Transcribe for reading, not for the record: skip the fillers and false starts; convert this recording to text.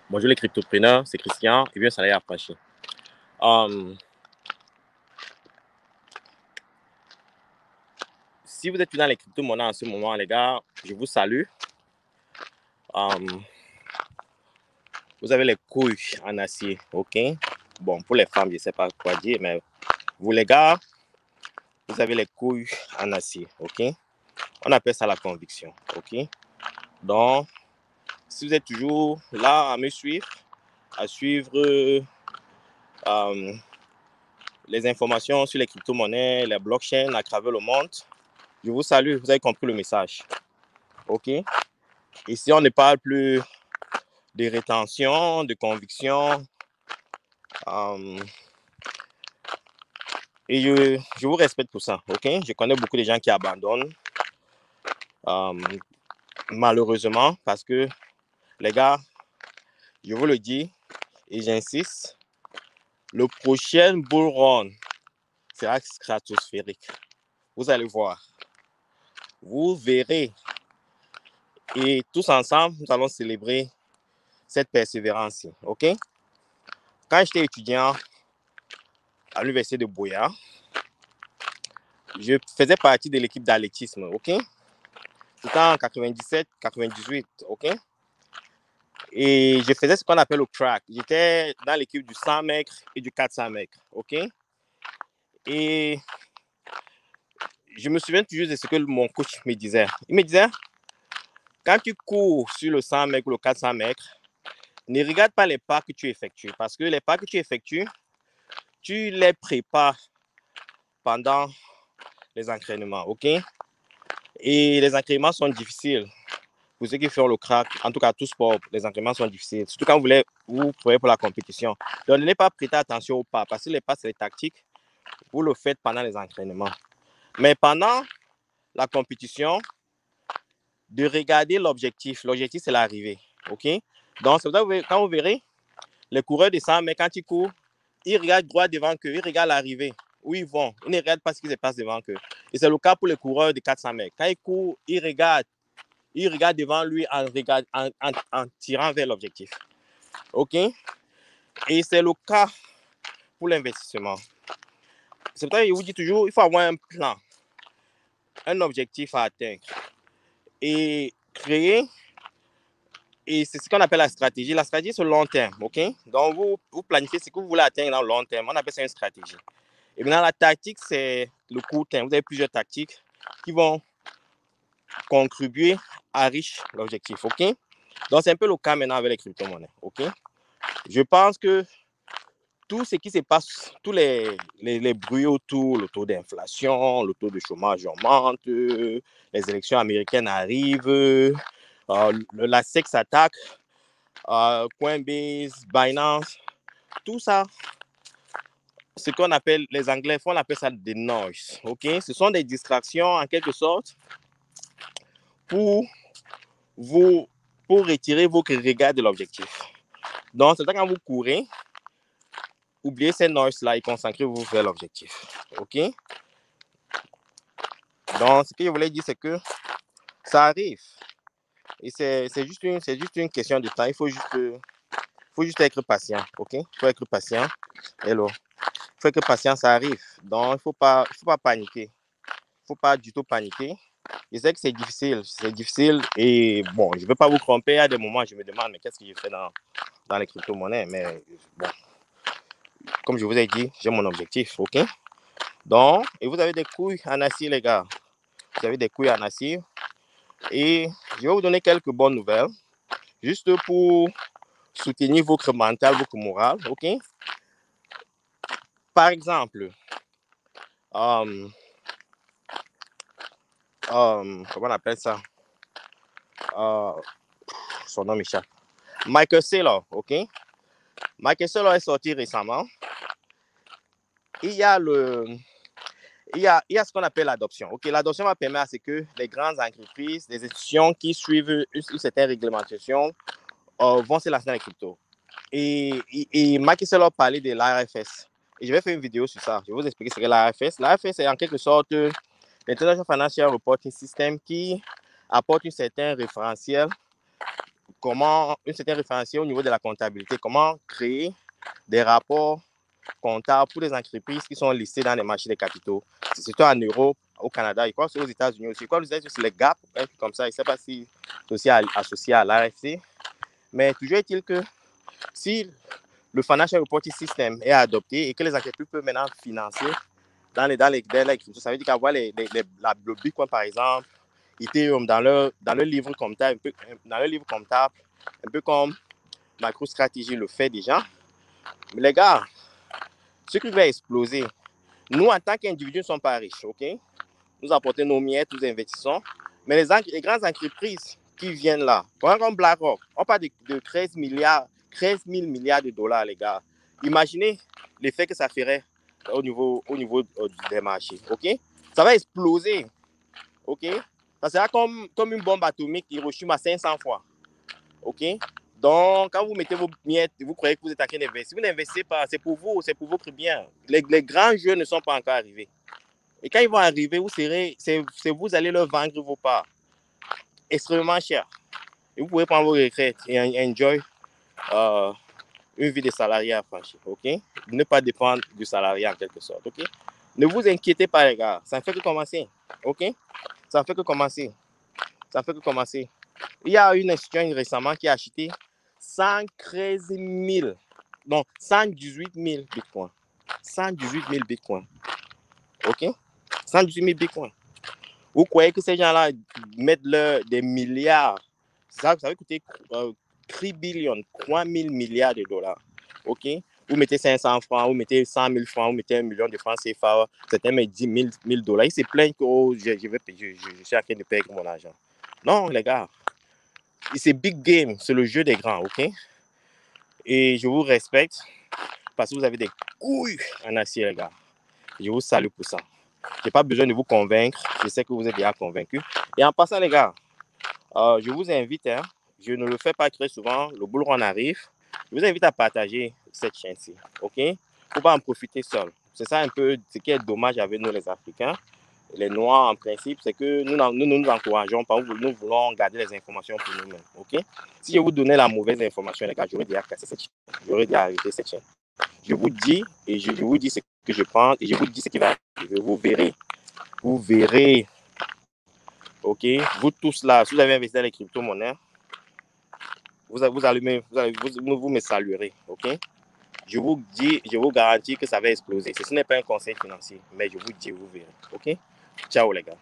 Bonjour les cryptopreneurs, c'est Christian et bien Saleh Apache. Si vous êtes dans les crypto-monnaies en ce moment, les gars, je vous salue. Vous avez les couilles en acier, ok? Bon, pour les femmes, je ne sais pas quoi dire, mais vous les gars, vous avez les couilles en acier, ok? On appelle ça la conviction, ok? Donc, si vous êtes toujours là à me suivre, à suivre les informations sur les crypto-monnaies, les blockchains à travers le monde, je vous salue, vous avez compris le message, ok? Ici, on ne parle plus de rétention, de conviction. Et je vous respecte pour ça, ok? Je connais beaucoup de gens qui abandonnent, malheureusement, parce que, les gars, je vous le dis et j'insiste, le prochain bull run sera stratosphérique. Vous allez voir. Vous verrez. Et tous ensemble, nous allons célébrer cette persévérance, ok? Quand j'étais étudiant à l'université de Boya, je faisais partie de l'équipe d'athlétisme, ok? C'était en 97, 98, ok? Et je faisais ce qu'on appelle le crack. J'étais dans l'équipe du 100 mètres et du 400 mètres, ok? Et je me souviens toujours de ce que mon coach me disait. Il me disait, quand tu cours sur le 100 mètres ou le 400 mètres, ne regarde pas les pas que tu effectues. Parce que les pas que tu effectues, tu les prépares pendant les entraînements, ok? Et les entraînements sont difficiles. Pour ceux qui font le crack, en tout cas tout sport, les entraînements sont difficiles. Surtout quand vous voulez vous préparer pour la compétition. Donc, ne pas prêter attention aux pas, parce que les pas, c'est les tactiques. Vous le faites pendant les entraînements. Mais pendant la compétition, de regarder l'objectif. L'objectif, c'est l'arrivée. OK? Donc, c'est pour ça que quand vous verrez, les coureurs de 100 mètres, quand ils courent, ils regardent droit devant eux, ils regardent l'arrivée, où ils vont. Ils ne regardent pas ce qui se passe devant eux. Et c'est le cas pour les coureurs de 400 mètres. Quand ils courent, ils regardent devant lui en tirant vers l'objectif. OK? Et c'est le cas pour l'investissement. C'est pour ça que je vous dis toujours, il faut avoir un plan, un objectif à atteindre et créer. Et c'est ce qu'on appelle la stratégie. La stratégie, c'est le long terme, OK? Donc, vous planifiez ce que vous voulez atteindre dans le long terme. On appelle ça une stratégie. Et maintenant, la tactique, c'est le court terme. Vous avez plusieurs tactiques qui vont contribuer à enrichir l'objectif, OK? Donc, c'est un peu le cas maintenant avec les crypto-monnaies, OK? Je pense que tout ce qui se passe, tous les bruits autour, le taux d'inflation, le taux de chômage augmente, les élections américaines arrivent, la SEC s'attaque, Coinbase, Binance, tout ça, ce qu'on appelle, les Anglais, on appelle ça des noise, ok? Ce sont des distractions en quelque sorte pour retirer vos regards de l'objectif. Donc, c'est quand vous courez, oubliez ces noise-là et concentrez-vous vers l'objectif, ok? Donc, ce que je voulais dire, c'est que ça arrive. Et c'est juste une question de temps. Il faut juste être patient, ok? Il faut être patient. Hello. Il faut être patient, ça arrive. Donc, il ne faut pas paniquer. Il ne faut pas du tout paniquer. Je sais que c'est difficile et bon, je ne veux pas vous tromper. À des moments, je me demande, mais qu'est-ce que je fais dans les crypto-monnaies? Mais bon, comme je vous ai dit, j'ai mon objectif, ok? Donc, et vous avez des couilles en acier, les gars. Vous avez des couilles en acier. Et je vais vous donner quelques bonnes nouvelles, juste pour soutenir votre mental, votre morale, ok? Par exemple, comment on appelle ça? Son nom m'échappe. Michael Saylor, ok? Michael Saylor est sorti récemment. Il y a ce qu'on appelle l'adoption. Ok, l'adoption va permettre à ce que les grandes entreprises, les institutions qui suivent une certaine réglementation vont se lancer dans les cryptos. Et Michael Saylor parlait de l'AFS. Et je vais faire une vidéo sur ça. Je vais vous expliquer ce qu'est l'AFS. L'AFS, c'est en quelque sorte l'International Financial Reporting System qui apporte un certain référentiel comment une certaine référentiel au niveau de la comptabilité, comment créer des rapports comptables pour les entreprises qui sont listées dans les marchés des capitaux. C'est surtout en Europe, au Canada, je crois que c'est aux États-Unis aussi. Je crois que c'est les GAP, un truc comme ça. Je ne sais pas si c'est aussi associé à l'AFC. Mais toujours est-il que si le Financial Reporting System est adopté et que les entreprises peuvent maintenant financer dans les cryptos, ça veut dire qu'avoir le Bitcoin, par exemple, Ethereum dans leur livre comptable, un peu comme MicroStrategy le fait déjà. Mais les gars, ce qui va exploser, nous, en tant qu'individus, ne sommes pas riches, ok? Nous apportons nos miettes, nous investissons. Mais les grandes entreprises qui viennent là, comme BlackRock, on parle de 13 000 milliards de dollars, les gars. Imaginez l'effet que ça ferait au niveau des marchés, ok? Ça va exploser, ok? Ça sera comme une bombe atomique Hiroshima 500 fois, ok? Donc, quand vous mettez vos miettes, vous croyez que vous êtes en train d'investir. Vous n'investissez pas, c'est pour vous, c'est pour votre bien. Les grands jeux ne sont pas encore arrivés. Et quand ils vont arriver, vous allez leur vendre vos parts extrêmement cher. Et vous pouvez prendre vos retraites et enjoy une vie de salarié affranchi, ok? Ne pas dépendre du salarié en quelque sorte, ok? Ne vous inquiétez pas, les gars. Ça ne fait que commencer, ok? Ça ne fait que commencer. Ça ne fait que commencer. Il y a une institution récemment qui a acheté 113 000, non, 118 000 bitcoins. 118 000 bitcoins. OK? 118 000 bitcoins. Vous croyez que ces gens-là mettent des milliards? Ça va coûter 3 billions, 3 000 milliards de dollars. OK? Vous mettez 500 francs, vous mettez 100 000 francs, vous mettez 1 million de francs CFA, certains mettent 10 000 dollars. Ils se plaignent que oh, je suis en train de payer mon argent. Non, les gars. C'est big game, c'est le jeu des grands, ok? Et je vous respecte parce que vous avez des couilles en acier, les gars. Je vous salue pour ça. Je n'ai pas besoin de vous convaincre, je sais que vous êtes déjà convaincus. Et en passant, les gars, je vous invite, hein, je ne le fais pas très souvent, le bull run arrive, je vous invite à partager cette chaîne-ci, ok? Il ne faut pas en profiter seul. C'est ça un peu ce qui est dommage avec nous, les Africains. Les Noirs, en principe, c'est que nous nous encourageons pas, nous voulons garder les informations pour nous-mêmes, ok? Si je vous donnais la mauvaise information, les gars, j'aurais déjà cassé cette chaîne, j'aurais déjà arrêté cette chaîne. Je vous dis, et je vous dis ce que je pense, et je vous dis ce qui va arriver, vous verrez, ok? Vous tous là, si vous avez investi dans les crypto-monnaies, vous me saluerez, ok? Je vous dis, je vous garantis que ça va exploser. Ce n'est pas un conseil financier, mais je vous dis, vous verrez, ok? Ciao les gars.